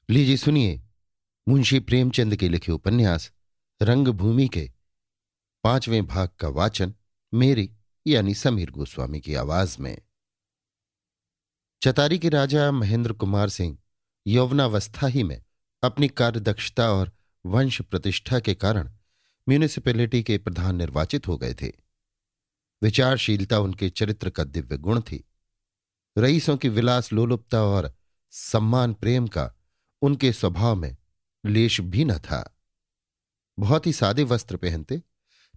लीजिए सुनिए मुंशी प्रेमचंद के लिखे उपन्यास रंगभूमि के 5वें भाग का वाचन मेरी यानी समीर गोस्वामी की आवाज में। चतारी के राजा महेंद्र कुमार सिंह यौवनावस्था ही में अपनी कार्यदक्षता और वंश प्रतिष्ठा के कारण म्यूनिसिपैलिटी के प्रधान निर्वाचित हो गए थे। विचारशीलता उनके चरित्र का दिव्य गुण थी। रईसों की विलास लोलुपता और सम्मान प्रेम का उनके स्वभाव में लेश भी न था। बहुत ही सादे वस्त्र पहनते,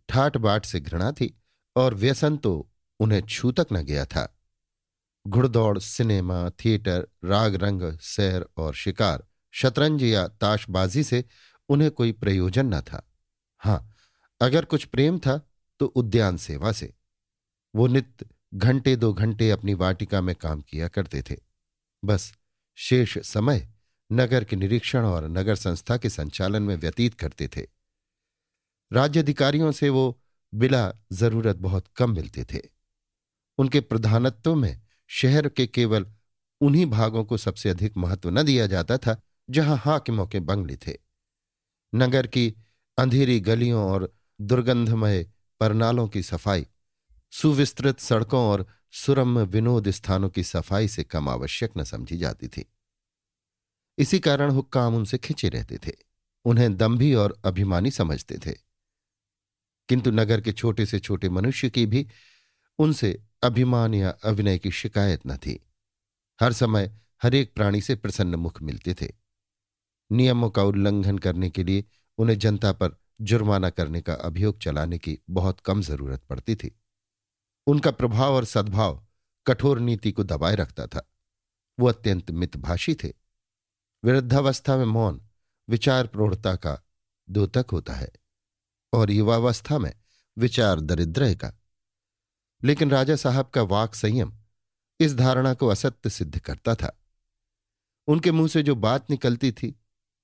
ठाट बाट से घृणा थी और व्यसन तो उन्हें छू तक न गया था। घुड़दौड़, सिनेमा, थिएटर, राग रंग, सैर और शिकार, शतरंज या ताशबाजी से उन्हें कोई प्रयोजन न था। हाँ, अगर कुछ प्रेम था तो उद्यान सेवा से। वो नित्य घंटे 2 घंटे अपनी वाटिका में काम किया करते थे। बस शेष समय नगर के निरीक्षण और नगर संस्था के संचालन में व्यतीत करते थे। राज्य अधिकारियों से वो बिला जरूरत बहुत कम मिलते थे। उनके प्रधानत्व में शहर के केवल उन्हीं भागों को सबसे अधिक महत्व न दिया जाता था जहां हाकिमों के बंगले थे। नगर की अंधेरी गलियों और दुर्गंधमय परनालों की सफाई, सुविस्तृत सड़कों और सुरम्य विनोद स्थानों की सफाई से कम आवश्यक न समझी जाती थी। इसी कारण हुक्काम उनसे खिंचे रहते थे, उन्हें दंभी और अभिमानी समझते थे। किंतु नगर के छोटे से छोटे मनुष्य की भी उनसे अभिमान या अभिनय की शिकायत न थी। हर समय हर एक प्राणी से प्रसन्न मुख मिलते थे। नियमों का उल्लंघन करने के लिए उन्हें जनता पर जुर्माना करने का अभियोग चलाने की बहुत कम जरूरत पड़ती थी। उनका प्रभाव और सद्भाव कठोर नीति को दबाए रखता था। वो अत्यंत मितभाषी थे। वृद्धावस्था में मौन विचार प्रौढ़ता का द्योतक होता है और युवावस्था में विचार दरिद्रय का। लेकिन राजा साहब का वाक संयम इस धारणा को असत्य सिद्ध करता था। उनके मुंह से जो बात निकलती थी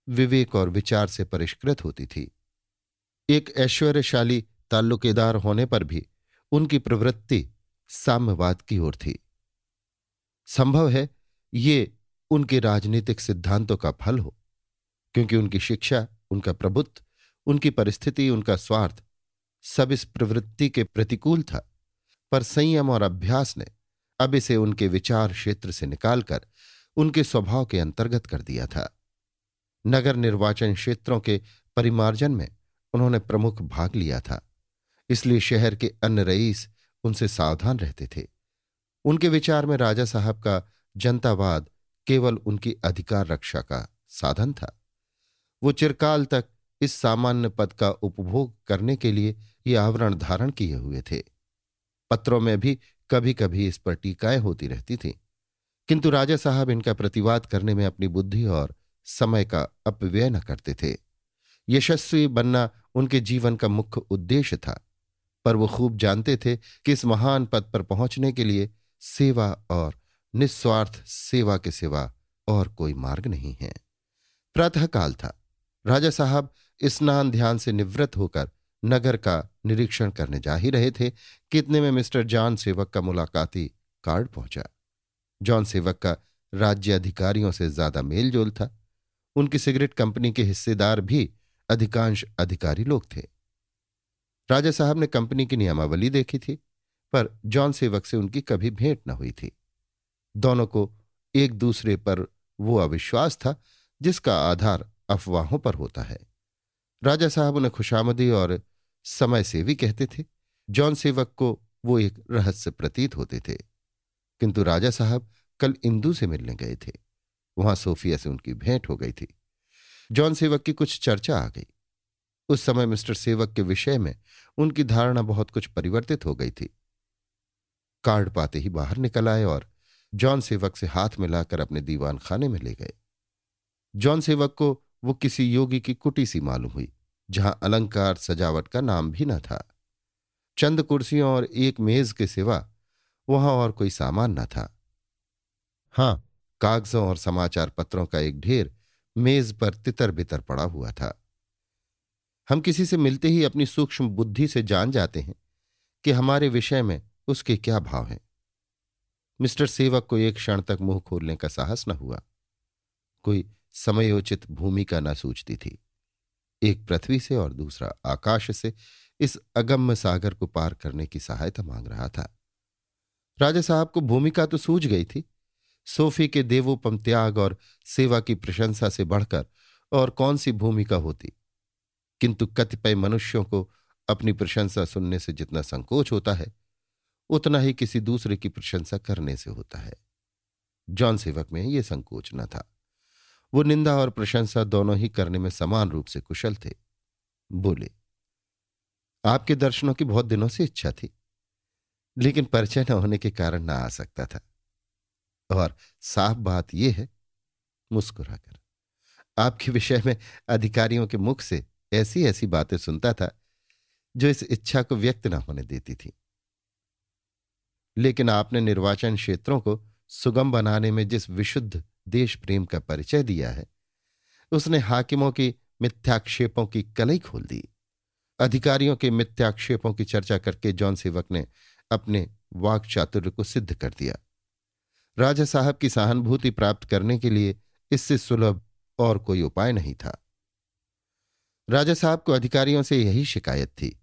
विवेक और विचार से परिष्कृत होती थी। एक ऐश्वर्यशाली ताल्लुकेदार होने पर भी उनकी प्रवृत्ति साम्यवाद की ओर थी। संभव है ये उनके राजनीतिक सिद्धांतों का फल हो, क्योंकि उनकी शिक्षा, उनका प्रभुत्व, उनकी परिस्थिति, उनका स्वार्थ सब इस प्रवृत्ति के प्रतिकूल था। पर संयम और अभ्यास ने अब इसे उनके विचार क्षेत्र से निकालकर उनके स्वभाव के अंतर्गत कर दिया था। नगर निर्वाचन क्षेत्रों के परिमार्जन में उन्होंने प्रमुख भाग लिया था, इसलिए शहर के अन्य रईस उनसे सावधान रहते थे। उनके विचार में राजा साहब का जनतावाद केवल उनकी अधिकार रक्षा का साधन था। वो चिरकाल तक इस सामान्य पद का उपभोग करने के लिए ये आवरण धारण किए हुए थे। पत्रों में भी कभी कभी इस पर टीकाएं होती रहती थीं, किंतु राजा साहब इनका प्रतिवाद करने में अपनी बुद्धि और समय का अपव्यय न करते थे। यशस्वी बनना उनके जीवन का मुख्य उद्देश्य था, पर वो खूब जानते थे कि इस महान पद पर पहुंचने के लिए सेवा और निस्वार्थ सेवा के सिवा और कोई मार्ग नहीं है। प्रातःकाल था। राजा साहब स्नान ध्यान से निवृत्त होकर नगर का निरीक्षण करने जा ही रहे थे कि इतने में मिस्टर जॉन सेवक का मुलाकाती कार्ड पहुंचा। जॉन सेवक का राज्य अधिकारियों से ज्यादा मेलजोल था। उनकी सिगरेट कंपनी के हिस्सेदार भी अधिकांश अधिकारी लोग थे। राजा साहब ने कंपनी की नियमावली देखी थी, पर जॉन सेवक से उनकी कभी भेंट न हुई थी। दोनों को एक दूसरे पर वो अविश्वास था जिसका आधार अफवाहों पर होता है। राजा साहब उन्हें खुशामदी और समय सेवी कहते थे। जॉन सेवक को वो एक रहस्य प्रतीत होते थे। किंतु राजा साहब कल इंदू से मिलने गए थे। वहां सोफिया से उनकी भेंट हो गई थी। जॉन सेवक की कुछ चर्चा आ गई। उस समय मिस्टर सेवक के विषय में उनकी धारणा बहुत कुछ परिवर्तित हो गई थी। कार्ड पाते ही बाहर निकल आए और जॉन सेवक से हाथ मिलाकर अपने दीवान खाने में ले गए। जॉन सेवक को वो किसी योगी की कुटी सी मालूम हुई, जहां अलंकार सजावट का नाम भी न था। चंद कुर्सियों और एक मेज के सिवा वहां और कोई सामान न था। हां, कागजों और समाचार पत्रों का एक ढेर मेज पर तितर बितर पड़ा हुआ था। हम किसी से मिलते ही अपनी सूक्ष्म बुद्धि से जान जाते हैं कि हमारे विषय में उसके क्या भाव हैं। मिस्टर सेवक को एक क्षण तक मुंह खोलने का साहस न हुआ। कोई समयोचित भूमिका न सूझती थी। एक पृथ्वी से और दूसरा आकाश से इस अगम्य सागर को पार करने की सहायता मांग रहा था। राजा साहब को भूमिका तो सूझ गई थी। सोफी के देवोपम त्याग और सेवा की प्रशंसा से बढ़कर और कौन सी भूमिका होती, किंतु कतिपय मनुष्यों को अपनी प्रशंसा सुनने से जितना संकोच होता है, उतना ही किसी दूसरे की प्रशंसा करने से होता है। जॉन सेवक में यह संकोच न था। वो निंदा और प्रशंसा दोनों ही करने में समान रूप से कुशल थे। बोले, आपके दर्शनों की बहुत दिनों से इच्छा थी, लेकिन परिचय न होने के कारण ना आ सकता था। और साफ बात यह है, मुस्कुराकर, आपके विषय में अधिकारियों के मुख से ऐसी ऐसी बातें सुनता था जो इस इच्छा को व्यक्त न होने देती थी। लेकिन आपने निर्वाचन क्षेत्रों को सुगम बनाने में जिस विशुद्ध देश प्रेम का परिचय दिया है, उसने हाकिमों की मिथ्याक्षेपों की कलई खोल दी। अधिकारियों के मिथ्याक्षेपों की चर्चा करके जॉन सेवक ने अपने वाक् चातुर्य को सिद्ध कर दिया। राजा साहब की सहानुभूति प्राप्त करने के लिए इससे सुलभ और कोई उपाय नहीं था। राजा साहब को अधिकारियों से यही शिकायत थी।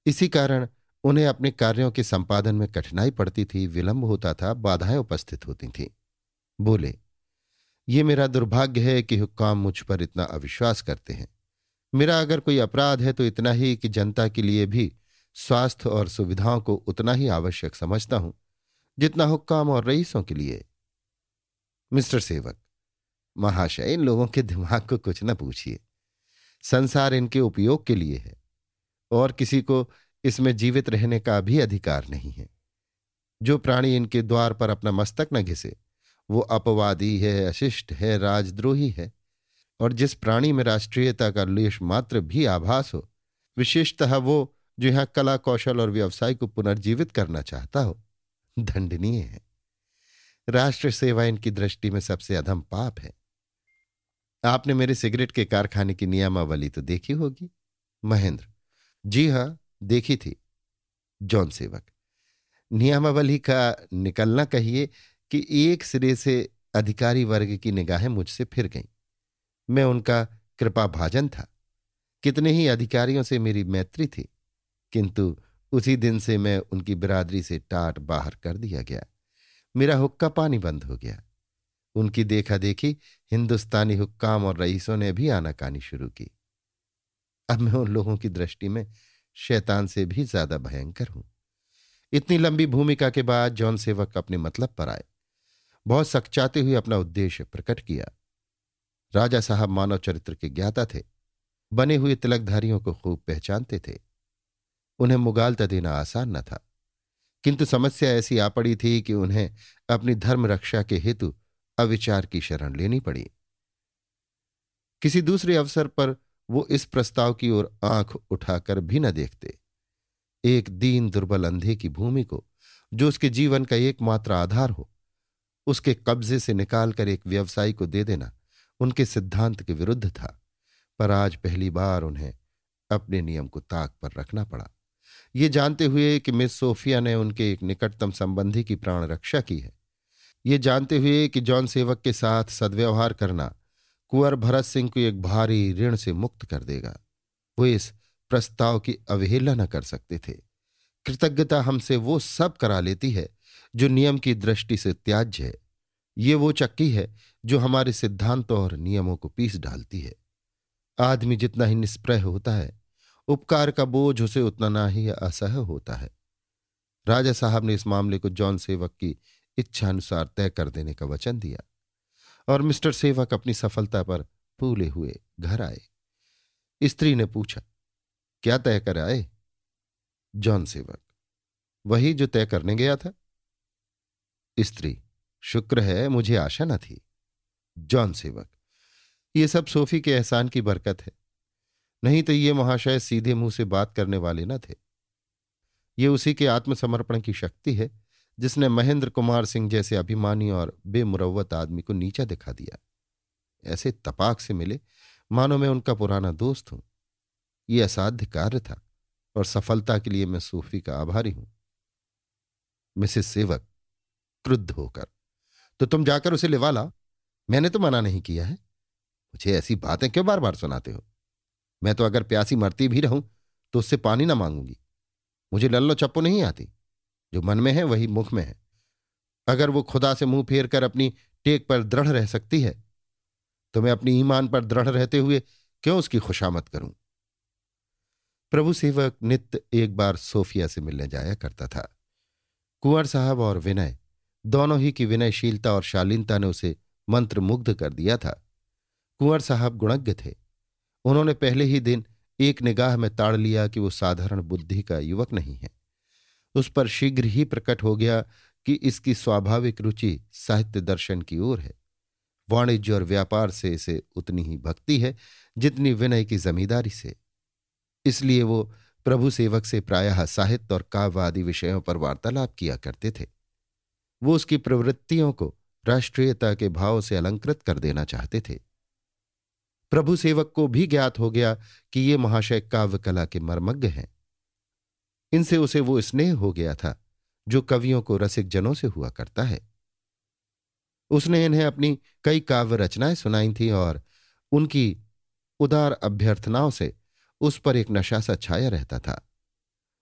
इसी कारण उन्हें अपने कार्यों के संपादन में कठिनाई पड़ती थी, विलंब होता था, बाधाएं उपस्थित होती थीं। बोले, ये मेरा दुर्भाग्य है कि हुक्काम मुझ पर इतना अविश्वास करते हैं। मेरा अगर कोई अपराध है तो इतना ही कि जनता के लिए भी स्वास्थ्य और सुविधाओं को उतना ही आवश्यक समझता हूं जितना हुक्काम और रईसों के लिए। मिस्टर सेवक महाशय, इन लोगों के दिमाग को कुछ न पूछिए। संसार इनके उपयोग के लिए है और किसी को इसमें जीवित रहने का भी अधिकार नहीं है। जो प्राणी इनके द्वार पर अपना मस्तक न घिसे वो अपवादी है, अशिष्ट है, राजद्रोही है। और जिस प्राणी में राष्ट्रीयता का लेश मात्र भी आभास हो, विशेषतः वो जो यहां कला, कौशल और व्यवसाय को पुनर्जीवित करना चाहता हो, दंडनीय है। राष्ट्र सेवा इनकी दृष्टि में सबसे अधम पाप है। आपने मेरे सिगरेट के कारखाने की नियमावली तो देखी होगी। महेंद्र, जी हां, देखी थी। जॉन सेवक, नियमावली का निकलना कहिए कि एक सिरे से अधिकारी वर्ग की निगाहें मुझसे फिर गईं। मैं उनका कृपाभाजन था। कितने ही अधिकारियों से मेरी मैत्री थी, किंतु उसी दिन से मैं उनकी बिरादरी से टाट बाहर कर दिया गया। मेरा हुक्का पानी बंद हो गया। उनकी देखा देखी हिंदुस्तानी हुक्काम और रईसों ने भी आनाकानी शुरू की। अब मैं उन लोगों की दृष्टि में शैतान से भी ज्यादा भयंकर हूं। इतनी लंबी भूमिका के बाद जॉन सेवक अपने मतलब पर आए। बहुत सकचाते हुए अपना उद्देश्य प्रकट किया। राजा साहब मानव चरित्र के ज्ञाता थे, बने हुए तिलकधारियों को खूब पहचानते थे। उन्हें मुगालता देना आसान न था, किंतु समस्या ऐसी आ पड़ी थी कि उन्हें अपनी धर्म रक्षा के हेतु अविचार की शरण लेनी पड़ी। किसी दूसरे अवसर पर वो इस प्रस्ताव की ओर आंख उठाकर भी न देखते। एक दीन दुर्बल अंधे की भूमि को, जो उसके जीवन का एकमात्र आधार हो, उसके कब्जे से निकालकर एक व्यवसायी को दे देना उनके सिद्धांत के विरुद्ध था। पर आज पहली बार उन्हें अपने नियम को ताक पर रखना पड़ा, ये जानते हुए कि मिस सोफिया ने उनके एक निकटतम संबंधी की प्राण रक्षा की है, ये जानते हुए कि जॉन सेवक के साथ सद्व्यवहार करना कुंवर भरत सिंह को एक भारी ऋण से मुक्त कर देगा। वो इस प्रस्ताव की अवहेलना न कर सकते थे। कृतज्ञता हमसे वो सब करा लेती है जो नियम की दृष्टि से त्याज्य है। ये वो चक्की है जो हमारे सिद्धांतों और नियमों को पीस डालती है। आदमी जितना ही निष्प्रह होता है, उपकार का बोझ उसे उतना ना ही असह्य होता है। राजा साहब ने इस मामले को जॉन सेवक की इच्छानुसार तय कर देने का वचन दिया और मिस्टर सेवक अपनी सफलता पर फूले हुए घर आए। स्त्री ने पूछा, क्या तय कर आए? जॉन सेवक, वही जो तय करने गया था। स्त्री, शुक्र है, मुझे आशा न थी। जॉन सेवक, ये सब सोफी के एहसान की बरकत है, नहीं तो ये महाशय सीधे मुंह से बात करने वाले न थे। ये उसी के आत्मसमर्पण की शक्ति है जिसने महेंद्र कुमार सिंह जैसे अभिमानी और बेमुरव्वत आदमी को नीचा दिखा दिया। ऐसे तपाक से मिले मानो मैं उनका पुराना दोस्त हूं। ये असाध्य कार्य था और सफलता के लिए मैं सोफी का आभारी हूं। मिसेस सेवक क्रुद्ध होकर, तो तुम जाकर उसे लिवा लाओ, मैंने तो मना नहीं किया है। मुझे ऐसी बातें क्यों बार बार सुनाते हो? मैं तो अगर प्यासी मरती भी रहूं तो उससे पानी ना मांगूंगी। मुझे लल्लो चप्पू नहीं आती। जो मन में है वही मुख में है। अगर वो खुदा से मुंह फेर कर अपनी टेक पर दृढ़ रह सकती है तो मैं अपनी ईमान पर दृढ़ रहते हुए क्यों उसकी खुशामद करूं? प्रभु सेवक नित्य एक बार सोफिया से मिलने जाया करता था। कुंवर साहब और विनय दोनों ही की विनयशीलता और शालीनता ने उसे मंत्रमुग्ध कर दिया था। कुंवर साहब गुणज्ञ थे। उन्होंने पहले ही दिन एक निगाह में ताड़ लिया कि वो साधारण बुद्धि का युवक नहीं है। उस पर शीघ्र ही प्रकट हो गया कि इसकी स्वाभाविक रुचि साहित्य दर्शन की ओर है। वाणिज्य और व्यापार से इसे उतनी ही भक्ति है जितनी विनय की जमींदारी से। इसलिए वो प्रभु सेवक से प्रायः साहित्य और काव्य आदि विषयों पर वार्तालाप किया करते थे। वो उसकी प्रवृत्तियों को राष्ट्रीयता के भाव से अलंकृत कर देना चाहते थे। प्रभु सेवक को भी ज्ञात हो गया कि ये महाशय काव्य कला के मर्मज्ञ हैं। इनसे उसे वो स्नेह हो गया था जो कवियों को रसिक जनों से हुआ करता है। उसने इन्हें अपनी कई काव्य रचनाएं सुनाई थीं और उनकी उदार अभ्यर्थनाओं से उस पर एक नशा सा छाया रहता था।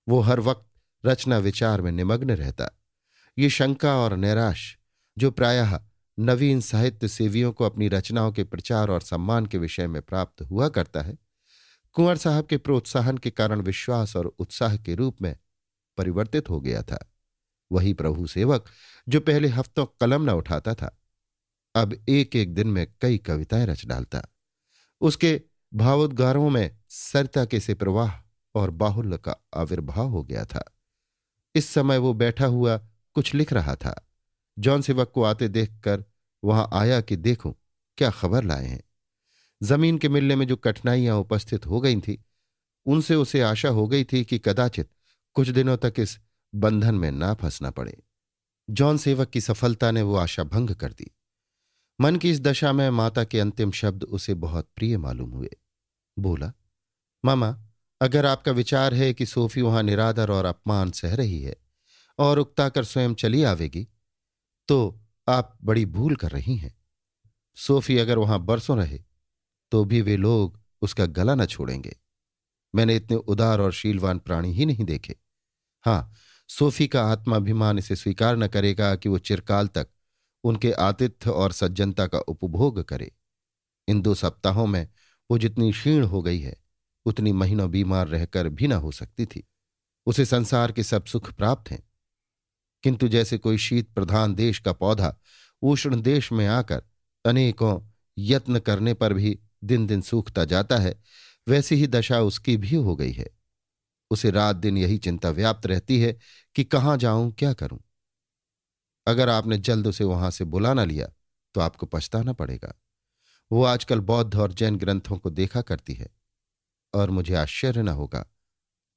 वो हर वक्त रचना विचार में निमग्न रहता। ये शंका और नैराश जो प्रायः नवीन साहित्य सेवियों को अपनी रचनाओं के प्रचार और सम्मान के विषय में प्राप्त हुआ करता है, कुंवर साहब के प्रोत्साहन के कारण विश्वास और उत्साह के रूप में परिवर्तित हो गया था। वही प्रभु सेवक जो पहले हफ्तों कलम न उठाता था, अब एक एक दिन में कई कविताएं रच डालता। उसके भावोद्गारों में सरिता के से प्रवाह और बाहुल्य का आविर्भाव हो गया था। इस समय वो बैठा हुआ कुछ लिख रहा था। जॉन सेवक को आते देखकर वहां आया कि देखूं क्या खबर लाए हैं। जमीन के मिलने में जो कठिनाइयां उपस्थित हो गई थी उनसे उसे आशा हो गई थी कि कदाचित कुछ दिनों तक इस बंधन में ना फंसना पड़े। जॉन सेवक की सफलता ने वो आशा भंग कर दी। मन की इस दशा में माता के अंतिम शब्द उसे बहुत प्रिय मालूम हुए। बोला, मामा, अगर आपका विचार है कि सोफी वहां निरादर और अपमान सह रही है और उकताकर स्वयं चली आवेगी तो आप बड़ी भूल कर रही हैं। सोफी अगर वहां बरसों रहे तो भी वे लोग उसका गला न छोड़ेंगे। मैंने इतने उदार और शीलवान प्राणी ही नहीं देखे। हाँ, सोफी का आत्माभिमान इसे स्वीकार न करेगा कि वो चिरकाल तक उनके आतिथ्य और सज्जनता का उपभोग करे। इन 2 सप्ताहों में वो जितनी क्षीण हो गई है उतनी महीनों बीमार रहकर भी न हो सकती थी। उसे संसार के सब सुख प्राप्त हैं, किंतु जैसे कोई शीत प्रधान देश का पौधा उष्ण देश में आकर अनेकों यत्न करने पर भी दिन दिन सूखता जाता है, वैसी ही दशा उसकी भी हो गई है। उसे रात दिन यही चिंता व्याप्त रहती है कि कहाँ जाऊं, क्या करूं। अगर आपने जल्द उसे वहां से बुला न लिया तो आपको पछताना पड़ेगा। वो आजकल बौद्ध और जैन ग्रंथों को देखा करती है और मुझे आश्चर्य न होगा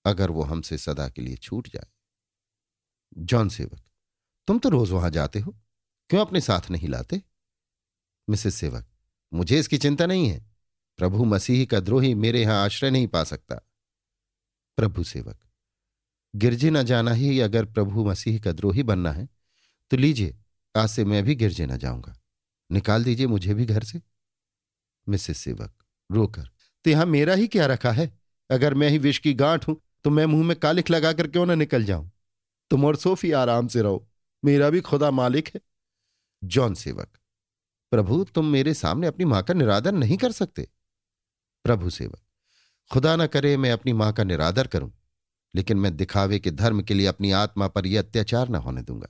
अगर वो हमसे सदा के लिए छूट जाए। जॉन सेवक, तुम तो रोज वहां जाते हो, क्यों अपने साथ नहीं लाते? मिसेस सेवक, मुझे इसकी चिंता नहीं है। प्रभु मसीह का द्रोही मेरे यहां आश्रय नहीं पा सकता। प्रभु सेवक, गिरजे न जाना ही अगर प्रभु मसीह का द्रोही बनना है तो लीजिए, आज से मैं भी गिरजे न जाऊंगा। निकाल दीजिए मुझे भी घर से। मिसेस सेवक रोकर, तो यहां मेरा ही क्या रखा है? अगर मैं ही विष की गांठ हूं तो मैं मुंह में कालिख लगाकर क्यों ना निकल जाऊं। तुम और सोफी आराम से रहो, मेरा भी खुदा मालिक है। जॉन सेवक, प्रभु तुम मेरे सामने अपनी मां का निरादर नहीं कर सकते। प्रभु सेवक, खुदा न करे मैं अपनी मां का निरादर करूं, लेकिन मैं दिखावे के धर्म के लिए अपनी आत्मा पर यह अत्याचार न होने दूंगा।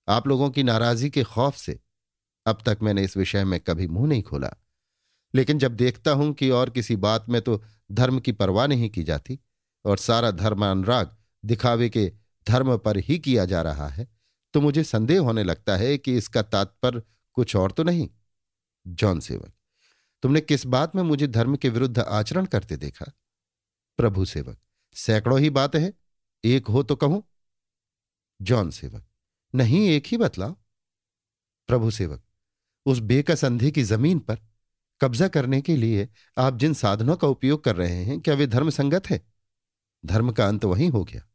आप लोगों की नाराजगी के खौफ से अब तक मैंने इस विषय में कभी मुंह नहीं खोला, लेकिन जब देखता हूं कि और किसी बात में तो धर्म की परवाह नहीं की जाती और सारा धर्मानुराग दिखावे के धर्म पर ही किया जा रहा है, तो मुझे संदेह होने लगता है कि इसका तात्पर्य कुछ और तो नहीं। जॉन सेवक, तुमने किस बात में मुझे धर्म के विरुद्ध आचरण करते देखा? प्रभु सेवक, सैकड़ों ही बातें हैं, एक हो तो कहूं। जॉन सेवक, नहीं, एक ही बतलाओ। प्रभु सेवक, उस बेकस अंधे की जमीन पर कब्जा करने के लिए आप जिन साधनों का उपयोग कर रहे हैं, क्या वे धर्म संगत है? धर्म का अंत वहीं हो गया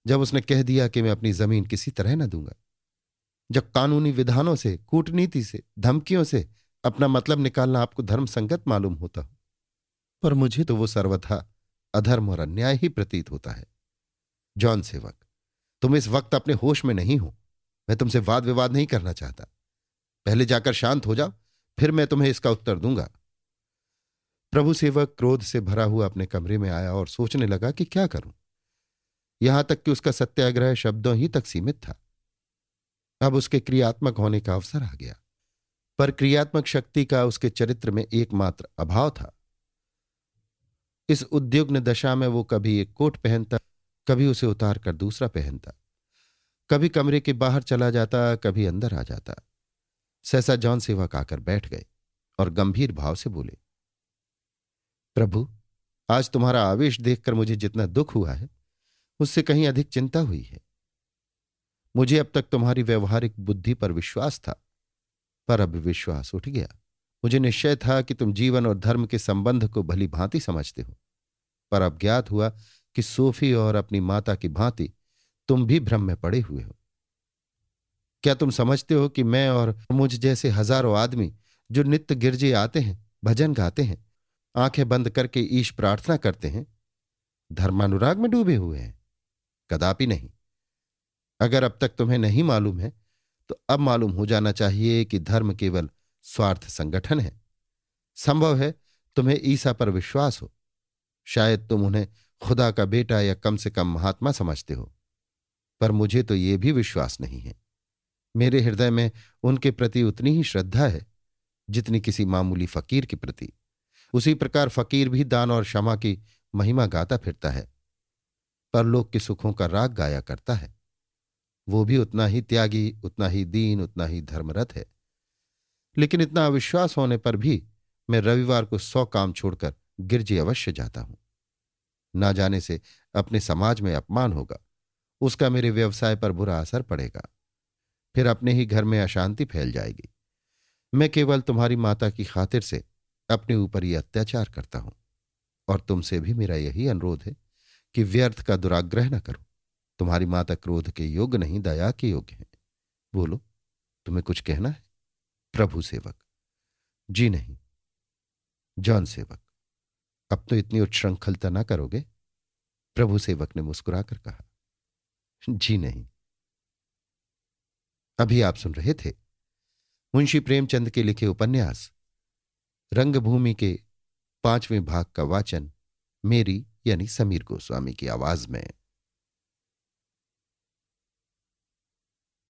जब उसने कह दिया कि मैं अपनी जमीन किसी तरह न दूंगा। जब कानूनी विधानों से, कूटनीति से, धमकियों से अपना मतलब निकालना आपको धर्म संगत मालूम होता हो, पर मुझे तो वो सर्वथा अधर्म और अन्याय ही प्रतीत होता है। जॉन सेवक, तुम इस वक्त अपने होश में नहीं हो। मैं तुमसे वाद विवाद नहीं करना चाहता। पहले जाकर शांत हो जाओ, फिर मैं तुम्हें इसका उत्तर दूंगा। प्रभु सेवक क्रोध से भरा हुआ अपने कमरे में आया और सोचने लगा कि क्या करूं। यहां तक कि उसका सत्याग्रह शब्दों ही तक सीमित था। अब उसके क्रियात्मक होने का अवसर आ गया, पर क्रियात्मक शक्ति का उसके चरित्र में एकमात्र अभाव था। इस उद्युग्न दशा में वो कभी एक कोट पहनता, कभी उसे उतार कर दूसरा पहनता, कभी कमरे के बाहर चला जाता, कभी अंदर आ जाता। सहसा जॉन सेवक आकर बैठ गए और गंभीर भाव से बोले, प्रभु, आज तुम्हारा आवेश देखकर मुझे जितना दुख हुआ है उससे कहीं अधिक चिंता हुई है। मुझे अब तक तुम्हारी व्यवहारिक बुद्धि पर विश्वास था, पर अब विश्वास उठ गया। मुझे निश्चय था कि तुम जीवन और धर्म के संबंध को भली भांति समझते हो, पर अब ज्ञात हुआ कि सोफी और अपनी माता की भांति तुम भी भ्रम में पड़े हुए हो। क्या तुम समझते हो कि मैं और मुझ जैसे हजारों आदमी जो नित्य गिरजे आते हैं, भजन गाते हैं, आंखें बंद करके ईश प्रार्थना करते हैं, धर्मानुराग में डूबे हुए हैं? कदापि नहीं। अगर अब तक तुम्हें नहीं मालूम है तो अब मालूम हो जाना चाहिए कि धर्म केवल स्वार्थ संगठन है। संभव है तुम्हें ईसा पर विश्वास हो, शायद तुम उन्हें खुदा का बेटा या कम से कम महात्मा समझते हो, पर मुझे तो ये भी विश्वास नहीं है। मेरे हृदय में उनके प्रति उतनी ही श्रद्धा है जितनी किसी मामूली फकीर के प्रति। उसी प्रकार फकीर भी दान और क्षमा की महिमा गाता फिरता है, परलोक के सुखों का राग गाया करता है। वो भी उतना ही त्यागी, उतना ही दीन, उतना ही धर्मरत है। लेकिन इतना अविश्वास होने पर भी मैं रविवार को 100 काम छोड़कर गिरजे अवश्य जाता हूं। ना जाने से अपने समाज में अपमान होगा, उसका मेरे व्यवसाय पर बुरा असर पड़ेगा, फिर अपने ही घर में अशांति फैल जाएगी। मैं केवल तुम्हारी माता की खातिर से अपने ऊपर ये अत्याचार करता हूं, और तुमसे भी मेरा यही अनुरोध है कि व्यर्थ का दुराग्रह न करो। तुम्हारी माता क्रोध के योग्य नहीं, दया के योग्य है। बोलो, तुम्हें कुछ कहना है? प्रभु सेवक, जी नहीं। जॉन सेवक, अब तो इतनी उच्छृंखलता ना करोगे? प्रभु सेवक ने मुस्कुराकर कहा, जी नहीं। अभी आप सुन रहे थे मुंशी प्रेमचंद के लिखे उपन्यास रंगभूमि के 5वें भाग का वाचन मेरी यानी समीर गोस्वामी की आवाज में।